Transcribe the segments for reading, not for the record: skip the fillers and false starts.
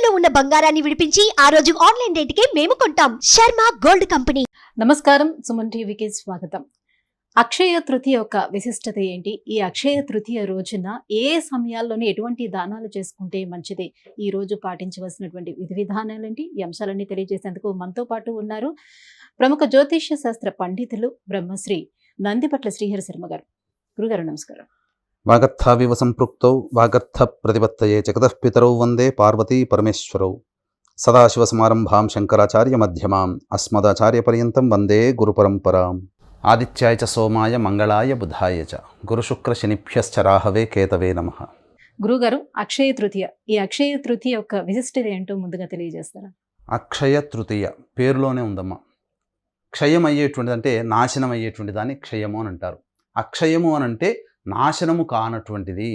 తాకట్టులో ఉన్న బంగారాన్ని విడిపించి ఆ రోజు ఆన్లైన్ రేటుకే మేము కొంటాం. Sharma gold company. నమస్కారం, సుమన్ టీవీకి స్వాగతం. అక్షయ తృతీయ యొక్క విశిష్టత ఏంటి? ఈ అక్షయ తృతీయ రోజున ఏ సమయాల్లోనే ఎటువంటి దానాలు చేసుకుంటే మంచిది? ఈ రోజు పాటించవలసినటువంటి విధి విధానాలు ఏంటి? ఈ అంశాలన్నీ తెలియజేసేందుకు మనతో పాటు ఉన్నారు ప్రముఖ జ్యోతిష్య శాస్త్ర పండితులు బ్రహ్మశ్రీ నందిపట్ల శ్రీహరి శర్మ గారు. గురుగారు నమస్కారం. వాగర్థావివ సంపృక్తౌ వాగర్థ ప్రతిపత్తయే జగతఃపితరౌ వందే పార్వతీ పరమేశ్వరౌ. సదాశివసమారంభాం శంకరాచార్య మధ్యమాం అస్మదాచార్య పర్యంతం వందే గురుపరంపరాం. ఆదిత్యాయ చ సోమాయ మంగళాయ బుధాయ చ గురుశుక్ర శనిభ్యశ్చ రాహవే కేతవే నమః. గురుగారు, అక్షయ తృతీయ, ఈ అక్షయ తృతీయ యొక్క విశిష్టత ఏంటో ముందుగా తెలియజేస్తారా? అక్షయ తృతీయ పేరులోనే ఉందమ్మా. క్షయం అయ్యేటువంటిది అంటే నాశనం అయ్యేటువంటి దాన్ని క్షయము అని అంటారు. అక్షయము అని అంటే నాశనము కానటువంటిది.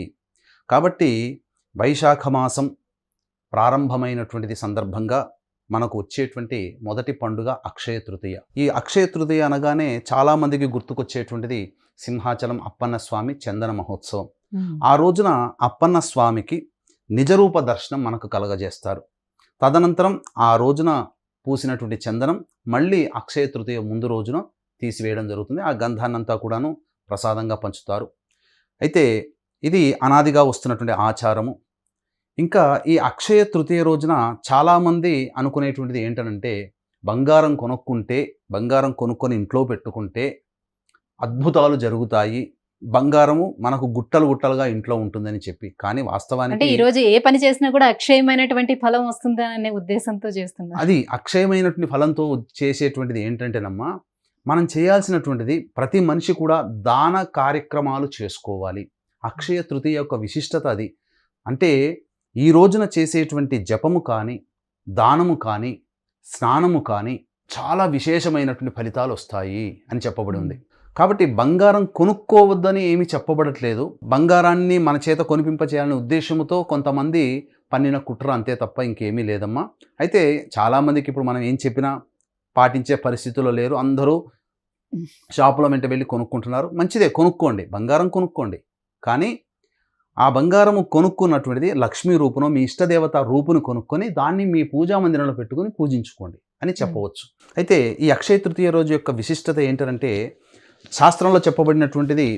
కాబట్టి వైశాఖ మాసం ప్రారంభమైనటువంటిది సందర్భంగా మనకు వచ్చేటువంటి మొదటి పండుగ అక్షయ తృతీయ. ఈ అక్షయ తృతీయ అనగానే చాలామందికి గుర్తుకొచ్చేటువంటిది సింహాచలం అప్పన్న స్వామి చందన మహోత్సవం. ఆ రోజున అప్పన్న స్వామికి నిజరూప దర్శనం మనకు కలగజేస్తారు. తదనంతరం ఆ రోజున పూసినటువంటి చందనం మళ్ళీ అక్షయ తృతీయ ముందు రోజున తీసివేయడం జరుగుతుంది. ఆ గంధాన్నంతా కూడాను ప్రసాదంగా పంచుతారు. అయితే ఇది అనాదిగా వస్తున్నటువంటి ఆచారము. ఇంకా ఈ అక్షయ తృతీయ రోజున చాలామంది అనుకునేటువంటిది ఏంటనంటే, బంగారం కొనుక్కొని ఇంట్లో పెట్టుకుంటే అద్భుతాలు జరుగుతాయి, బంగారము మనకు గుట్టలు గుట్టలుగా ఇంట్లో ఉంటుందని చెప్పి. కానీ వాస్తవానికి ఈ రోజు ఏ పని చేసినా కూడా అక్షయమైనటువంటి ఫలం వస్తుందా అనే ఉద్దేశంతో చేస్తున్నారు. అది అక్షయమైనటువంటి ఫలంతో చేసేటువంటిది ఏంటంటేనమ్మా, మనం చేయాల్సినటువంటిది ప్రతి మనిషి కూడా దాన కార్యక్రమాలు చేసుకోవాలి. అక్షయ తృతీయ యొక్క విశిష్టత అది. అంటే ఈ రోజున చేసేటువంటి జపము కానీ, దానము కానీ, స్నానము కానీ చాలా విశేషమైనటువంటి ఫలితాలు వస్తాయి అని చెప్పబడి ఉంది. కాబట్టి బంగారం కొనుక్కోవద్దని ఏమీ చెప్పబడట్లేదు. బంగారాన్ని మన చేత కొనిపింపచేయాలనే ఉద్దేశంతో కొంతమంది పన్నిన కుట్ర, అంతే తప్ప ఇంకేమీ లేదమ్మా. అయితే చాలామందికి ఇప్పుడు మనం ఏం చెప్పినా పాటించే పరిస్థితుల్లో లేరు. అందరూ షాపుల వెంట వెళ్ళి కొనుక్కుంటున్నారు. మంచిదే, కొనుక్కోండి, బంగారం కొనుక్కోండి. కానీ ఆ బంగారము కొనుక్కున్నటువంటిది లక్ష్మీ రూపును, మీ ఇష్టదేవత రూపును కొనుక్కొని దాన్ని మీ పూజా మందిరంలో పెట్టుకుని పూజించుకోండి అని చెప్పవచ్చు. అయితే ఈ అక్షయ తృతీయ రోజు యొక్క విశిష్టత ఏంటంటే, శాస్త్రంలో చెప్పబడినటువంటిది,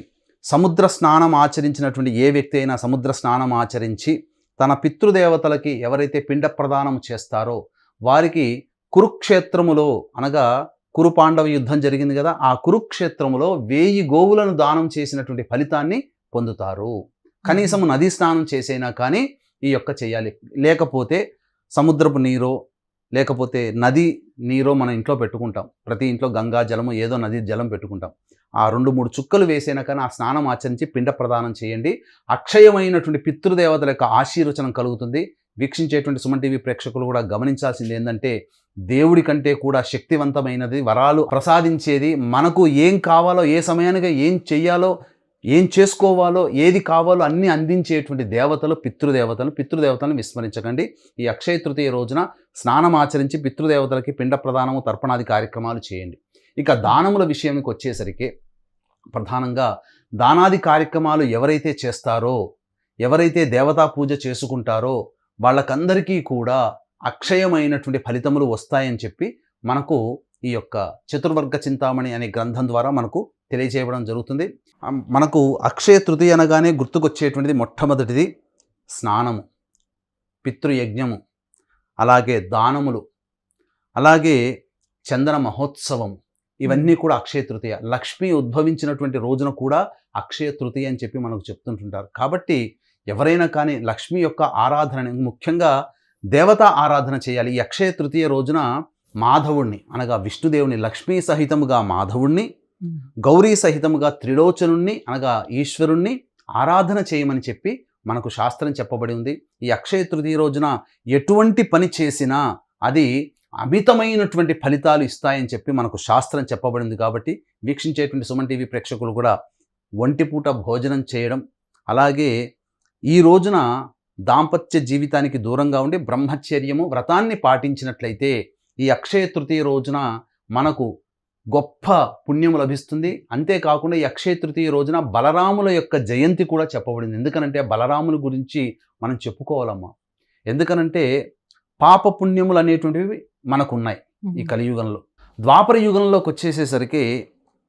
సముద్ర స్నానం ఆచరించినటువంటి ఏ వ్యక్తి అయినా సముద్ర స్నానం ఆచరించి తన పితృదేవతలకి ఎవరైతే పిండ ప్రదానం చేస్తారో వారికి కురుక్షేత్రములో, అనగా కురు పాండవ యుద్ధం జరిగింది కదా, ఆ కురుక్షేత్రములో 1000 గోవులను దానం చేసినటువంటి ఫలితాన్ని పొందుతారు. కనీసం నదీ స్నానం చేసైనా కానీ ఈ యొక్క చేయాలి. లేకపోతే సముద్రపు నీరో లేకపోతే నది నీరో మన ఇంట్లో పెట్టుకుంటాం. ప్రతి ఇంట్లో గంగా జలము, ఏదో నది జలం పెట్టుకుంటాం. ఆ 2-3 చుక్కలు వేసైనా కానీ ఆ స్నానం ఆచరించి పిండ ప్రదానం చేయండి. అక్షయమైనటువంటి పితృదేవతల యొక్క ఆశీర్వచనం కలుగుతుంది. వీక్షించేటువంటి సుమన్ టీవీ ప్రేక్షకులు కూడా గమనించాల్సింది ఏంటంటే, దేవుడి కంటే కూడా శక్తివంతమైనది, వరాలు ప్రసాదించేది, మనకు ఏం కావాలో, ఏ సమయానికి ఏం చెయ్యాలో, ఏం చేసుకోవాలో, ఏది కావాలో అన్నీ అందించేటువంటి దేవతలు పితృదేవతలను విస్మరించకండి. ఈ అక్షయ తృతీయ రోజున స్నానం ఆచరించి పితృదేవతలకి పిండ ప్రదానము, తర్పణాది కార్యక్రమాలు చేయండి. ఇక దానముల విషయానికి వచ్చేసరికి ప్రధానంగా దానాది కార్యక్రమాలు ఎవరైతే చేస్తారో, ఎవరైతే దేవతా పూజ చేసుకుంటారో వాళ్ళకందరికీ కూడా అక్షయమైనటువంటి ఫలితములు వస్తాయని చెప్పి మనకు ఈ యొక్క చతుర్వర్గ చింతామణి అనే గ్రంథం ద్వారా మనకు తెలియజేయడం జరుగుతుంది. మనకు అక్షయ తృతీయ అనగానే గుర్తుకొచ్చేటువంటిది మొట్టమొదటిది స్నానము, పితృయజ్ఞము, అలాగే దానములు, అలాగే చందన మహోత్సవం. ఇవన్నీ కూడా అక్షయ తృతీయ. లక్ష్మి ఉద్భవించినటువంటి రోజున కూడా అక్షయ తృతీయ అని చెప్పి మనకు చెప్తుంటుంటారు. కాబట్టి ఎవరైనా కానీ లక్ష్మి యొక్క ఆరాధన, ముఖ్యంగా దేవతా ఆరాధన చేయాలి. ఈ అక్షయ తృతీయ రోజున మాధవుణ్ణి, అనగా విష్ణుదేవుని, లక్ష్మీ సహితముగా మాధవుణ్ణి, గౌరీ సహితముగా త్రిలోచనుణ్ణి, అనగా ఈశ్వరుణ్ణి ఆరాధన చేయమని చెప్పి మనకు శాస్త్రం చెప్పబడి ఉంది. ఈ అక్షయ తృతీయ రోజున ఎటువంటి పని చేసినా అది అమితమైనటువంటి ఫలితాలు ఇస్తాయని చెప్పి మనకు శాస్త్రం చెప్పబడింది. కాబట్టి వీక్షించేటువంటి సుమన్ టీవీ ప్రేక్షకులు కూడా ఒంటిపూట భోజనం చేయడం, అలాగే ఈ రోజున దాంపత్య జీవితానికి దూరంగా ఉండి బ్రహ్మచర్యము, వ్రతాన్ని పాటించినట్లయితే ఈ అక్షయ తృతీయ రోజున మనకు గొప్ప పుణ్యము లభిస్తుంది. అంతేకాకుండా ఈ అక్షయ తృతీయ రోజున బలరాముల యొక్క జయంతి కూడా చెప్పబడింది. ఎందుకనంటే బలరాముల గురించి మనం చెప్పుకోవాలమ్మా. ఎందుకనంటే పాప పుణ్యములు అనేటువంటివి మనకు ఉన్నాయి ఈ కలియుగంలో. ద్వాపర యుగంలోకి వచ్చేసేసరికి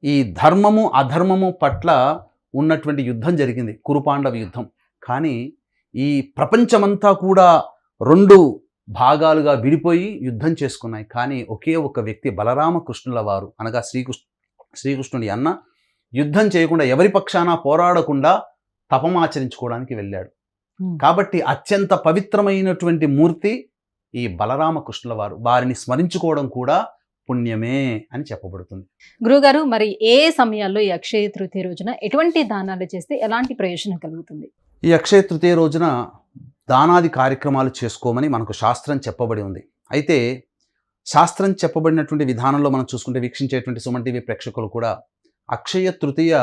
ఈ ధర్మము అధర్మము పట్ల ఉన్నటువంటి యుద్ధం జరిగింది, కురుపాండవ యుద్ధం. కానీ ఈ ప్రపంచమంతా కూడా 2 భాగాలుగా విడిపోయి యుద్ధం చేసుకున్నాయి. కానీ ఒకే ఒక వ్యక్తి బలరామకృష్ణుల వారు, అనగా శ్రీకృష్ణుడి అన్న, యుద్ధం చేయకుండా ఎవరి పక్షాన పోరాడకుండా తపమాచరించుకోవడానికి వెళ్ళాడు. కాబట్టి అత్యంత పవిత్రమైనటువంటి మూర్తి ఈ బలరామకృష్ణుల వారు. వారిని స్మరించుకోవడం కూడా పుణ్యమే అని చెప్పబడుతుంది. గురుగారు, మరి ఏ సమయాల్లో ఈ అక్షయ తృతీయ రోజున ఎటువంటి దానాలు చేస్తే ఎలాంటి ప్రయోజనం కలుగుతుంది? ఈ అక్షయ తృతీయ రోజున దానాది కార్యక్రమాలు చేసుకోమని మనకు శాస్త్రం చెప్పబడి ఉంది. అయితే శాస్త్రం చెప్పబడినటువంటి విధానంలో మనం చూసుకుంటే, వీక్షించేటువంటి సుమన్ టీవీ ప్రేక్షకులు కూడా అక్షయ తృతీయ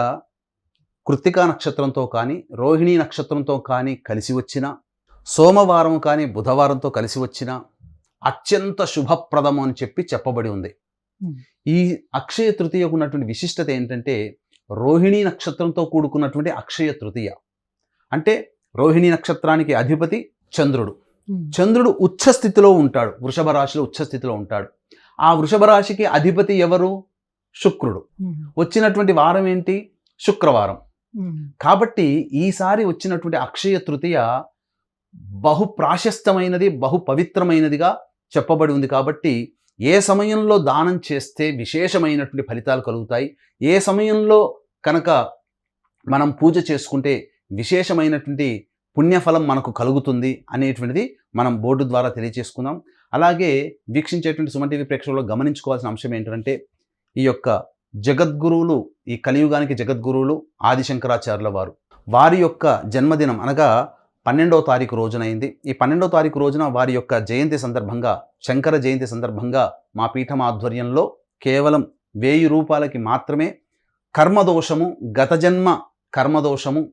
కృత్తికా నక్షత్రంతో కానీ, రోహిణీ నక్షత్రంతో కానీ కలిసి వచ్చిన, సోమవారం కానీ బుధవారంతో కలిసి వచ్చిన అత్యంత శుభప్రదము అని చెప్పబడి ఉంది. ఈ అక్షయ తృతీయకు ఉన్నటువంటి విశిష్టత ఏంటంటే, రోహిణీ నక్షత్రంతో కూడుకున్నటువంటి అక్షయ తృతీయ. అంటే రోహిణీ నక్షత్రానికి అధిపతి చంద్రుడు. చంద్రుడు ఉచ్చ స్థితిలో ఉంటాడు, వృషభ రాశిలో ఉచ్చ స్థితిలో ఉంటాడు. ఆ వృషభ రాశికి అధిపతి ఎవరు? శుక్రుడు. వచ్చినటువంటి వారం ఏంటి? శుక్రవారం. కాబట్టి ఈసారి వచ్చినటువంటి అక్షయ తృతీయ బహు ప్రాశస్తమైనది, బహు పవిత్రమైనదిగా చెప్పబడి ఉంది. కాబట్టి ఏ సమయంలో దానం చేస్తే విశేషమైనటువంటి ఫలితాలు కలుగుతాయి, ఏ సమయంలో కనుక మనం పూజ చేసుకుంటే విశేషమైనటువంటి పుణ్యఫలం మనకు కలుగుతుంది అనేటువంటిది మనం బోర్డు ద్వారా తెలియజేసుకుందాం. అలాగే వీక్షించేటువంటి సుమన్ టీవీ ప్రేక్షకులు గమనించుకోవాల్సిన అంశం ఏంటంటే, ఈ యొక్క జగద్గురువులు, ఈ కలియుగానికి జగద్గురువులు ఆదిశంకరాచార్యుల వారు, వారి యొక్క జన్మదినం అనగా 12వ తారీఖు రోజునైంది. ఈ 12వ తారీఖు రోజున వారి యొక్క జయంతి సందర్భంగా, శంకర జయంతి సందర్భంగా మా పీఠం ఆధ్వర్యంలో కేవలం 1000 రూపాయలకి మాత్రమే కర్మదోషము, గత జన్మ కర్మదోషము,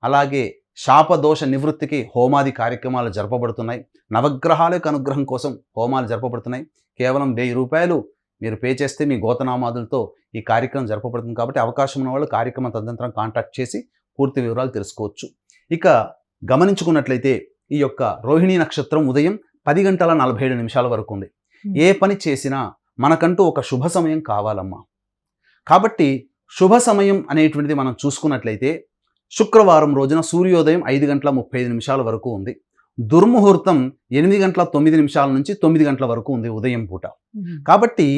అలాగే శాపదోష నివృత్తికి హోమాది కార్యక్రమాలు జరపబడుతున్నాయి. నవగ్రహాల యొక్క అనుగ్రహం కోసం హోమాలు జరపబడుతున్నాయి. కేవలం 1000 రూపాయలు మీరు పే చేస్తే మీ గోతనామాదులతో ఈ కార్యక్రమం జరపబడుతుంది. కాబట్టి అవకాశం ఉన్న వాళ్ళు కార్యక్రమం తదనంతరం కాంటాక్ట్ చేసి పూర్తి వివరాలు తెలుసుకోవచ్చు. ఇక గమనించుకున్నట్లయితే, ఈ యొక్క రోహిణీ నక్షత్రం ఉదయం 10:47 వరకు ఉంది. ఏ పని చేసినా మనకంటూ ఒక శుభ సమయం కావాలమ్మా. కాబట్టి శుభ సమయం అనేటువంటిది మనం చూసుకున్నట్లయితే, శుక్రవారం రోజున సూర్యోదయం 5:35 వరకు ఉంది. దుర్ముహూర్తం 8:09 నుంచి 9 వరకు ఉంది ఉదయం పూట. కాబట్టి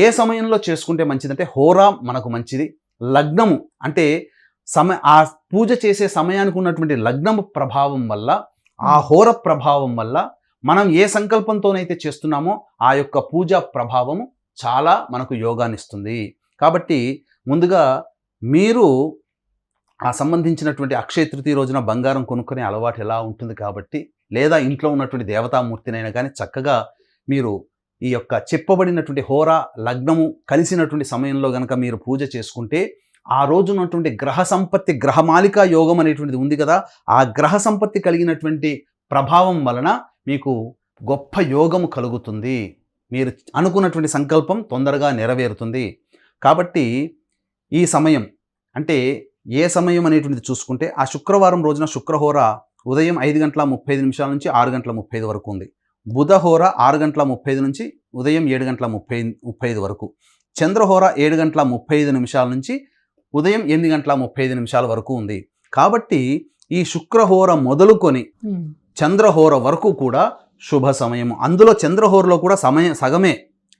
ఏ సమయంలో చేసుకుంటే మంచిదంటే, హోరా మనకు మంచిది. లగ్నము అంటే ఆ పూజ చేసే సమయానికి ఉన్నటువంటి లగ్నము ప్రభావం వల్ల, ఆ హోర ప్రభావం వల్ల మనం ఏ సంకల్పంతోనైతే చేస్తున్నామో ఆ యొక్క పూజా ప్రభావము చాలా మనకు యోగాన్నిస్తుంది. కాబట్టి ముందుగా మీరు ఆ సంబంధించినటువంటి అక్షయ తృతీయ రోజున బంగారం కొనుక్కునే అలవాటు ఎలా ఉంటుంది కాబట్టి, లేదా ఇంట్లో ఉన్నటువంటి దేవతామూర్తినైనా కానీ చక్కగా మీరు ఈ యొక్క చెప్పబడినటువంటి హోరా లగ్నము కలిసినటువంటి సమయంలో కనుక మీరు పూజ చేసుకుంటే, ఆ రోజు ఉన్నటువంటి గ్రహ సంపత్తి, గ్రహమాలికా యోగం అనేటువంటిది ఉంది కదా, ఆ గ్రహ సంపత్తి కలిగినటువంటి ప్రభావం వలన మీకు గొప్ప యోగము కలుగుతుంది. మీరు అనుకున్నటువంటి సంకల్పం తొందరగా నెరవేరుతుంది. కాబట్టి ఈ సమయం అంటే ఏ సమయం అనేటువంటిది చూసుకుంటే, ఆ శుక్రవారం రోజున శుక్రహోర ఉదయం 5:35 నుంచి 6:35 వరకు ఉంది. బుధహోర 6:30 నుంచి ఉదయం 7:35 వరకు. చంద్రహోర 7:35 నుంచి ఉదయం 8:35 వరకు ఉంది. కాబట్టి ఈ శుక్రహోర మొదలుకొని చంద్రహోర వరకు కూడా శుభ సమయం. అందులో చంద్రహోరలో కూడా సమయం సగమే.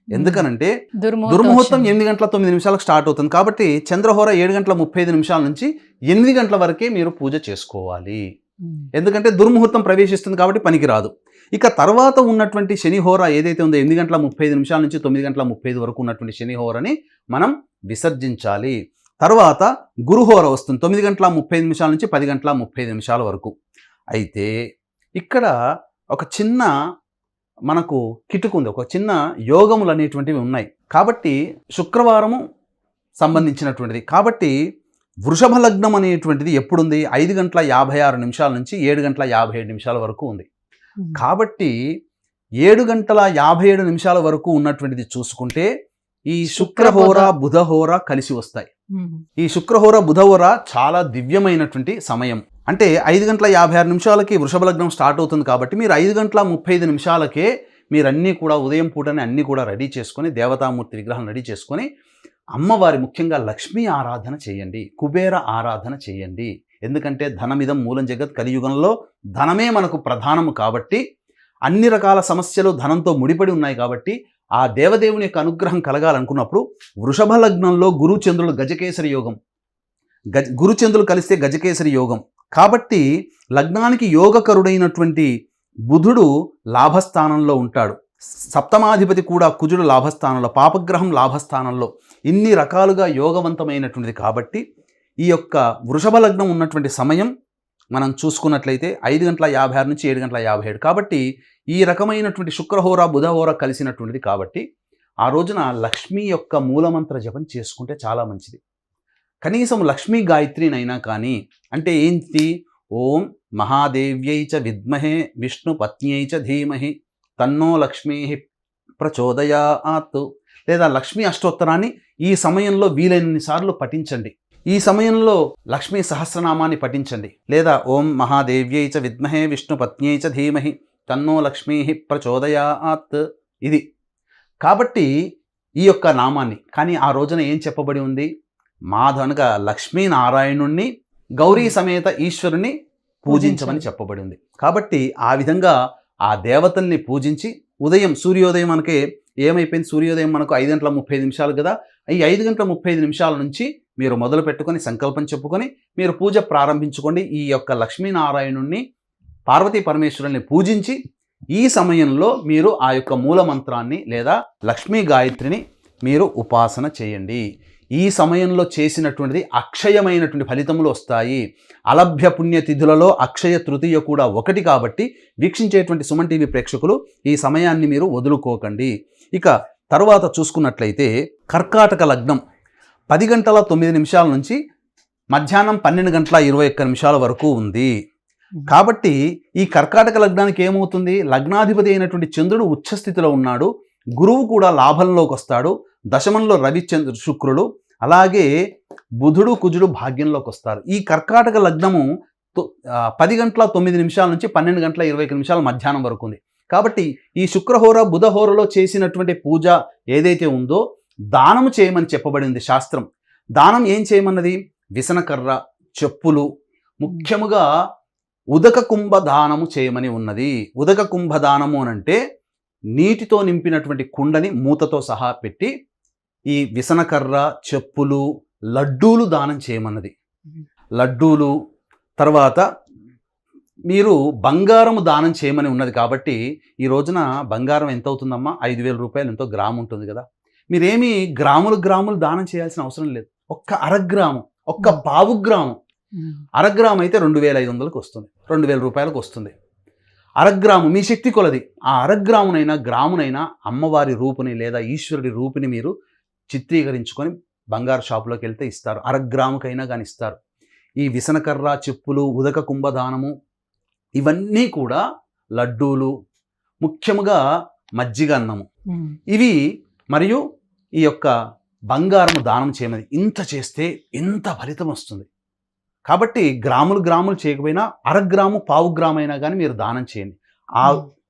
ఎందుకనంటే దుర్ముహూర్తం 8:09 స్టార్ట్ అవుతుంది. కాబట్టి చంద్రహోర 7:35 నుంచి 8 వరకే మీరు పూజ చేసుకోవాలి. ఎందుకంటే దుర్ముహూర్తం ప్రవేశిస్తుంది కాబట్టి పనికిరాదు. ఇక తర్వాత ఉన్నటువంటి శనిహోర ఏదైతే ఉందో 8:35 నుంచి 9:30 వరకు ఉన్నటువంటి శనిహోరని మనం విసర్జించాలి. తర్వాత గురుహోర వస్తుంది 9:30 నుంచి 10:30 వరకు. అయితే ఇక్కడ ఒక చిన్న మనకు కిటుకుంది, ఒక చిన్న యోగములు అనేటువంటివి ఉన్నాయి. కాబట్టి శుక్రవారము సంబంధించినటువంటిది. కాబట్టి వృషభ లగ్నం అనేటువంటిది ఎప్పుడుంది? 5:56 నుంచి 7:57 వరకు ఉంది. కాబట్టి 7:57 వరకు ఉన్నటువంటిది చూసుకుంటే ఈ శుక్రహోర బుధహోర కలిసి వస్తాయి. ఈ శుక్రహోర బుధహోర చాలా దివ్యమైనటువంటి సమయం. అంటే 5:56 వృషభ లగ్నం స్టార్ట్ అవుతుంది. కాబట్టి మీరు 5:35 మీరన్నీ కూడా ఉదయం పూటనే అన్నీ కూడా రెడీ చేసుకొని దేవతామూర్తి విగ్రహం రెడీ చేసుకొని అమ్మవారి ముఖ్యంగా లక్ష్మీ ఆరాధన చేయండి, కుబేర ఆరాధన చేయండి. ఎందుకంటే ధనమిదం మూలం జగత్, కలియుగంలో ధనమే మనకు ప్రధానము కాబట్టి అన్ని రకాల సమస్యలు ధనంతో ముడిపడి ఉన్నాయి కాబట్టి ఆ దేవదేవుని యొక్క అనుగ్రహం కలగాలనుకున్నప్పుడు వృషభ లగ్నంలో గురుచంద్రులు గజకేసరి యోగం, గురుచంద్రులు కలిస్తే గజకేసరి యోగం కాబట్టి లగ్నానికి యోగకరుడైనటువంటి బుధుడు లాభస్థానంలో ఉంటాడు, సప్తమాధిపతి కూడా కుజుడు లాభస్థానంలో, పాపగ్రహం లాభస్థానంలో, ఇన్ని రకాలుగా యోగవంతమైనటువంటిది కాబట్టి ఈ యొక్క వృషభ లగ్నం ఉన్నటువంటి సమయం మనం చూసుకున్నట్లయితే 5:56 నుంచి 7:57 కాబట్టి ఈ రకమైనటువంటి శుక్రహోర బుధహోర కలిసినటువంటిది కాబట్టి ఆ రోజున లక్ష్మీ యొక్క మూలమంత్ర జపం చేసుకుంటే చాలా మంచిది. కనీసం లక్ష్మీ గాయత్రినైనా కానీ, అంటే ఏంటి, ఓం మహాదేవ్యై చ విద్మహే విష్ణు పత్న్యై చ ధీమహి తన్నో లక్ష్మీ ప్రచోదయాత్, లేదా లక్ష్మీ అష్టోత్తరాన్ని ఈ సమయంలో వీలైనన్ని సార్లు పఠించండి. ఈ సమయంలో లక్ష్మీ సహస్రనామాన్ని పఠించండి, లేదా ఓం మహాదేవ్యై చ విద్మహే విష్ణు పత్న్యై చ ధీమహి తన్నో లక్ష్మీ ప్రచోదయాత్, ఇది కాబట్టి ఈ యొక్క నామాన్ని. కానీ ఆ రోజున ఏం చెప్పబడి ఉంది, మాధవనగా లక్ష్మీనారాయణుణ్ణి గౌరీ సమేత ఈశ్వరుని పూజించమని చెప్పబడి ఉంది. కాబట్టి ఆ విధంగా ఆ దేవతల్ని పూజించి ఉదయం సూర్యోదయం మనకి ఏమైపోయింది, సూర్యోదయం మనకు 5:35 కదా, ఈ 5:35 నుంచి మీరు మొదలు పెట్టుకొని సంకల్పం చెప్పుకొని మీరు పూజ ప్రారంభించుకోండి. ఈ యొక్క లక్ష్మీనారాయణుణ్ణి పార్వతీ పరమేశ్వరుల్ని పూజించి ఈ సమయంలో మీరు ఆ యొక్క మూల మంత్రాన్ని లేదా లక్ష్మీ గాయత్రిని మీరు ఉపాసన చేయండి. ఈ సమయంలో చేసినటువంటిది అక్షయమైనటువంటి ఫలితములు వస్తాయి. అలభ్య పుణ్యతిథులలో అక్షయ తృతీయ కూడా ఒకటి కాబట్టి వీక్షించేటువంటి సుమన్ టీవీ ప్రేక్షకులు ఈ సమయాన్ని మీరు వదులుకోకండి. ఇక తరువాత చూసుకున్నట్లయితే కర్కాటక లగ్నం 10:09 నుంచి మధ్యాహ్నం 12:21 వరకు ఉంది. కాబట్టి ఈ కర్కాటక లగ్నానికి ఏమవుతుంది, లగ్నాధిపతి అయినటువంటి చంద్రుడు ఉచ్చస్థితిలో ఉన్నాడు, గురువు కూడా లాభంలోకి వస్తాడు, దశమంలో రవి శుక్రుడు, అలాగే బుధుడు కుజుడు భాగ్యంలోకి వస్తారు. ఈ కర్కాటక లగ్నము 10:09 నుంచి 12:21 మధ్యాహ్నం వరకు ఉంది. కాబట్టి ఈ శుక్రహోర బుధహోరలో చేసినటువంటి పూజ ఏదైతే ఉందో దానము చేయమని చెప్పబడింది శాస్త్రం. దానం ఏం చేయమన్నది, విసనకర్ర, చెప్పులు, ముఖ్యముగా ఉదక కుంభ దానము చేయమని ఉన్నది. ఉదక కుంభ దానము అనంటే నీటితో నింపినటువంటి కుండని మూతతో సహా పెట్టి ఈ విసనకర్ర, చెప్పులు, లడ్డూలు దానం చేయమన్నది. లడ్డూలు, తర్వాత మీరు బంగారము దానం చేయమని ఉన్నది. కాబట్టి ఈ రోజున బంగారం ఎంత అవుతుందమ్మా, 5,000 రూపాయలు ఎంతో గ్రాము ఉంటుంది కదా. మీరేమి గ్రాములు దానం చేయాల్సిన అవసరం లేదు. ఒక్క అరగ్రాము, ఒక్క పావు గ్రాము, అరగ్రాము అయితే 2,500కి వస్తుంది, 2,000 రూపాయలకు వస్తుంది. అరగ్రాము మీ శక్తి కొలది. ఆ అరగ్రామునైనా గ్రామునైనా అమ్మవారి రూపుని లేదా ఈశ్వరుడి రూపుని మీరు చిత్రీకరించుకొని బంగారు షాపులోకి వెళ్తే ఇస్తారు, అరగ్రాముకైనా కానీ ఇస్తారు. ఈ విసనకర్ర, చెప్పులు, ఉదక కుంభదానము, ఇవన్నీ కూడా లడ్డూలు, ముఖ్యముగా మజ్జిగ అన్నము, ఇవి మరియు ఈ యొక్క బంగారము దానం చేయమని. ఇంత చేస్తే ఎంత ఫలితం వస్తుంది. కాబట్టి గ్రాములు చేయకపోయినా అరగ్రాము, పావు గ్రాము అయినా కానీ మీరు దానం చేయండి. ఆ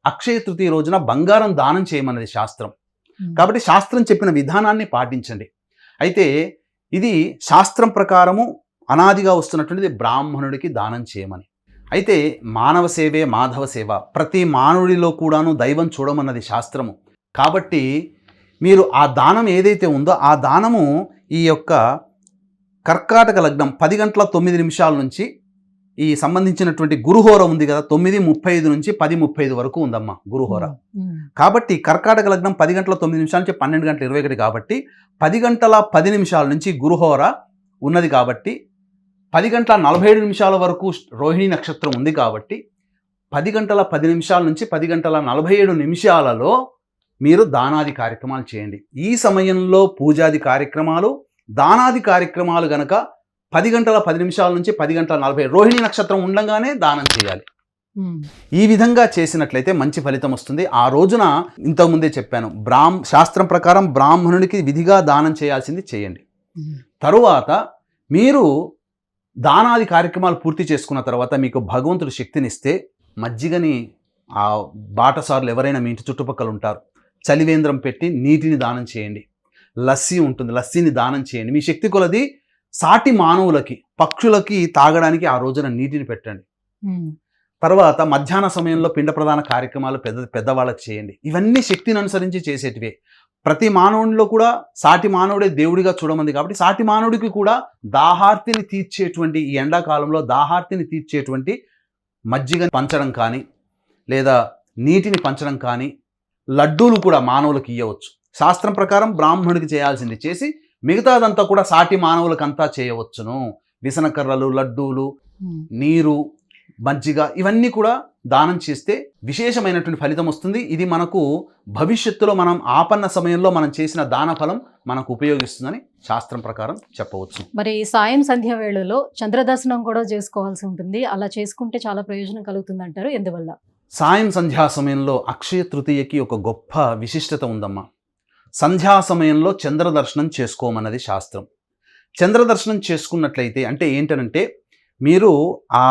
అక్షయ తృతీయ రోజున బంగారం దానం చేయమన్నది శాస్త్రం. కాబట్టి శాస్త్రం చెప్పిన విధానాన్ని పాటించండి. అయితే ఇది శాస్త్రం ప్రకారము అనాదిగా వస్తున్నటువంటిది బ్రాహ్మణుడికి దానం చేయమని. అయితే మానవ సేవే మాధవ సేవ, ప్రతి మానవుడిలో కూడాను దైవం చూడమన్నది శాస్త్రము. కాబట్టి మీరు ఆ దానం ఏదైతే ఉందో ఆ దానము ఈ యొక్క కర్కాటక లగ్నం 10:09 నుంచి ఈ సంబంధించినటువంటి గురుహోర ఉంది కదా, 9:35 నుంచి 10:35 వరకు ఉందమ్మా గురుహోర. కాబట్టి కర్కాటక లగ్నం 10:09 నుంచి 12:21 కాబట్టి 10:10 నుంచి గురుహోర ఉన్నది. కాబట్టి 10:47 వరకు రోహిణి నక్షత్రం ఉంది. కాబట్టి 10:10 నుంచి 10:47 మీరు దానాది కార్యక్రమాలు చేయండి. ఈ సమయంలో పూజాది కార్యక్రమాలు, దానాది కార్యక్రమాలు గనక 10:10 నుంచి 10:40 రోహిణి నక్షత్రం ఉండగానే దానం చేయాలి. ఈ విధంగా చేసినట్లయితే మంచి ఫలితం వస్తుంది. ఆ రోజున ఇంతకుముందే చెప్పాను, శాస్త్రం ప్రకారం బ్రాహ్మణునికి విధిగా దానం చేయాల్సింది చేయండి. తరువాత మీరు దానాది కార్యక్రమాలు పూర్తి చేసుకున్న తర్వాత మీకు భగవంతుడు శక్తినిస్తే మజ్జిగని ఆ బాటసారులు ఎవరైనా మీ ఇంటి చుట్టుపక్కల ఉంటారు, చలివేంద్రం పెట్టి నీటిని దానం చేయండి. లస్సీ ఉంటుంది, లస్సీని దానం చేయండి. మీ శక్తి కొలది సాటి మానవులకి, పక్షులకి తాగడానికి ఆ రోజున నీటిని పెట్టండి. తర్వాత మధ్యాహ్న సమయంలో పిండ ప్రదాన కార్యక్రమాలు పెద్దవాళ్ళకి చేయండి. ఇవన్నీ శక్తిని అనుసరించి చేసేటివే. ప్రతి మానవుడిలో కూడా సాటి మానవుడే దేవుడిగా చూడమంది కాబట్టి సాటి మానవుడికి కూడా దాహార్తిని తీర్చేటువంటి, ఈ ఎండాకాలంలో దాహార్తిని తీర్చేటువంటి మజ్జిగ పంచడం కానీ, లేదా నీటిని పంచడం కానీ, లడ్డూలు కూడా మానవులకు ఇవ్వవచ్చు. శాస్త్రం ప్రకారం బ్రాహ్మణుడికి చేయాల్సింది చేసి మిగతాదంతా కూడా సాటి మానవులకంతా చేయవచ్చును. విసనకర్రలు, లడ్డూలు, నీరు, మజ్జిగ ఇవన్నీ కూడా దానం చేస్తే విశేషమైనటువంటి ఫలితం వస్తుంది. ఇది మనకు భవిష్యత్తులో మనం ఆపన్న సమయంలో మనం చేసిన దాన ఫలం మనకు ఉపయోగిస్తుందని శాస్త్రం ప్రకారం చెప్పవచ్చు. మరి సాయం సంధ్య వేళలో చంద్రదర్శనం కూడా చేసుకోవాల్సి ఉంటుంది. అలా చేసుకుంటే చాలా ప్రయోజనం కలుగుతుంది అంటారు. ఎందువల్ల? సాయం సంధ్యా సమయంలో అక్షయ తృతీయకి ఒక గొప్ప విశిష్టత ఉందమ్మా. సంధ్యా సమయంలో చంద్రదర్శనం చేసుకోమన్నది శాస్త్రం. చంద్రదర్శనం చేసుకున్నట్లయితే అంటే ఏంటనంటే, మీరు ఆ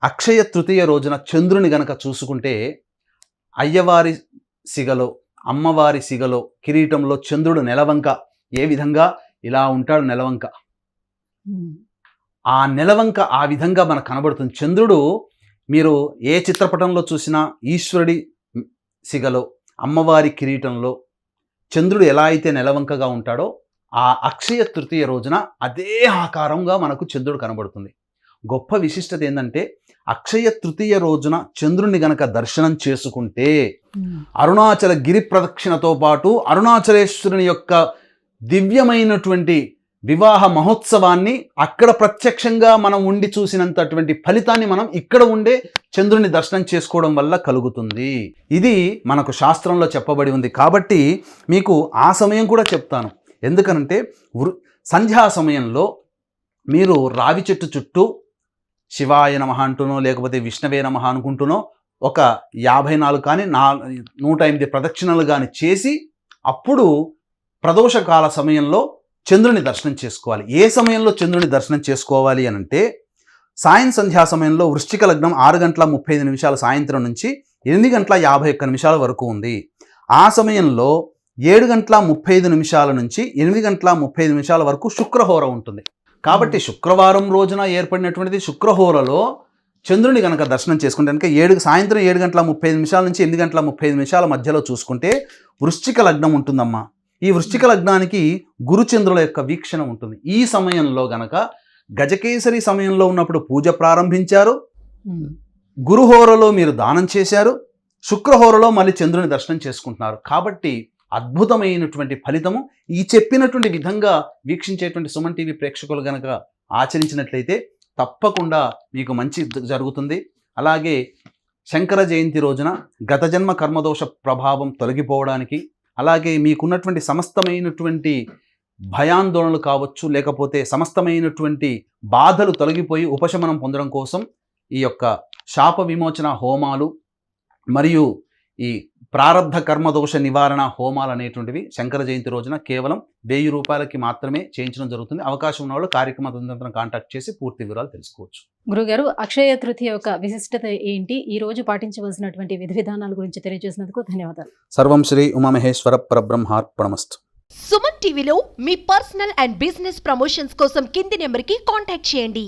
అక్షయ తృతీయ రోజున చంద్రుని గనక చూసుకుంటే అయ్యవారి సిగలో, అమ్మవారి సిగలో, కిరీటంలో చంద్రుడు నెలవంక ఏ విధంగా ఇలా ఉంటాడు, నెలవంక, ఆ నెలవంక ఆ విధంగా మనకు కనబడుతుంది. చంద్రుడు మీరు ఏ చిత్రపటంలో చూసినా ఈశ్వరుడి సిగలో, అమ్మవారి కిరీటంలో చంద్రుడు ఎలా అయితే నెలవంకగా ఉంటాడో ఆ అక్షయ తృతీయ రోజున అదే ఆకారంగా మనకు చంద్రుడు కనబడుతుంది. గొప్ప విశిష్టత ఏంటంటే, అక్షయ తృతీయ రోజున చంద్రుని గనక దర్శనం చేసుకుంటే అరుణాచల గిరి ప్రదక్షిణతో పాటు అరుణాచలేశ్వరుని యొక్క దివ్యమైనటువంటి వివాహ మహోత్సవాన్ని అక్కడ ప్రత్యక్షంగా మనం ఉండి చూసినంతటువంటి ఫలితాన్ని మనం ఇక్కడ ఉండే చంద్రుని దర్శనం చేసుకోవడం వల్ల కలుగుతుంది. ఇది మనకు శాస్త్రంలో చెప్పబడి ఉంది. కాబట్టి మీకు ఆ సమయం కూడా చెప్తాను. ఎందుకనంటే సంధ్యా సమయంలో మీరు రావి చెట్టు చుట్టూ శివాయ నమః అంటూనో లేకపోతే విష్ణవే నమః అనుకుంటూనో ఒక 54 కానీ 108 ప్రదక్షిణలు కానీ చేసి అప్పుడు ప్రదోషకాల సమయంలో చంద్రుని దర్శనం చేసుకోవాలి. ఏ సమయంలో చంద్రుని దర్శనం చేసుకోవాలి అని అంటే, సాయం సంధ్యా సమయంలో వృశ్చిక లగ్నం 6:35 సాయంత్రం నుంచి 8:51 వరకు ఉంది. ఆ సమయంలో 7:35 నుంచి 8:35 వరకు శుక్రహోర ఉంటుంది. కాబట్టి శుక్రవారం రోజున ఏర్పడినటువంటిది శుక్రహోరలో చంద్రుని గనక దర్శనం చేసుకుంటే కనుక సాయంత్రం 7:35 నుంచి 8:35 మధ్యలో చూసుకుంటే వృశ్చిక లగ్నం ఉంటుందమ్మా. ఈ వృశ్చిక లగ్నానికి గురుచంద్రుల యొక్క వీక్షణ ఉంటుంది. ఈ సమయంలో గనక గజకేసరి సమయంలో ఉన్నప్పుడు పూజ ప్రారంభించారు, గురుహోరలో మీరు దానం చేశారు, శుక్రహోరలో మళ్ళీ చంద్రుని దర్శనం చేసుకుంటున్నారు. కాబట్టి అద్భుతమైనటువంటి ఫలితము ఈ చెప్పినటువంటి విధంగా వీక్షించేటువంటి సుమన్ టీవీ ప్రేక్షకులు గనక ఆచరించినట్లయితే తప్పకుండా మీకు మంచి జరుగుతుంది. అలాగే శంకర జయంతి రోజున గత జన్మ కర్మదోష ప్రభావం తొలగిపోవడానికి, అలాగే మీకున్నటువంటి సమస్తమైనటువంటి భయాందోళనలు కావచ్చు, లేకపోతే సమస్తమైనటువంటి బాధలు తొలగిపోయి ఉపశమనం పొందడం కోసం ఈ యొక్క శాప విమోచన హోమాలు మరియు ఈ ప్రారబ్ధ కర్మదోష నివారణ హోమాలు అనేటువంటివి శంకర జయంతి రోజున కేవలం 1000 రూపాయలకి మాత్రమే చేయించడం జరుగుతుంది. అవకాశం ఉన్న వాళ్ళు కార్యక్రమ తదనంతరం కాంటాక్ట్ చేసి పూర్తి వివరాలు తెలుసుకోవచ్చు. గురుగారు, అక్షయ తృతీయ యొక్క విశిష్టత ఏంటి, ఈ రోజు పాటించవలసినటువంటి విధి విధానాల గురించి తెలియజేసినందుకు ధన్యవాదాలు. సర్వం శ్రీ ఉమామహేశ్వర పరబ్రహ్మార్పణమస్తు. సుమన్ టీవీలో మీ పర్సనల్ అండ్ బిజినెస్ ప్రమోషన్స్ కోసం కింది నెంబర్కి కాంటాక్ట్ చేయండి.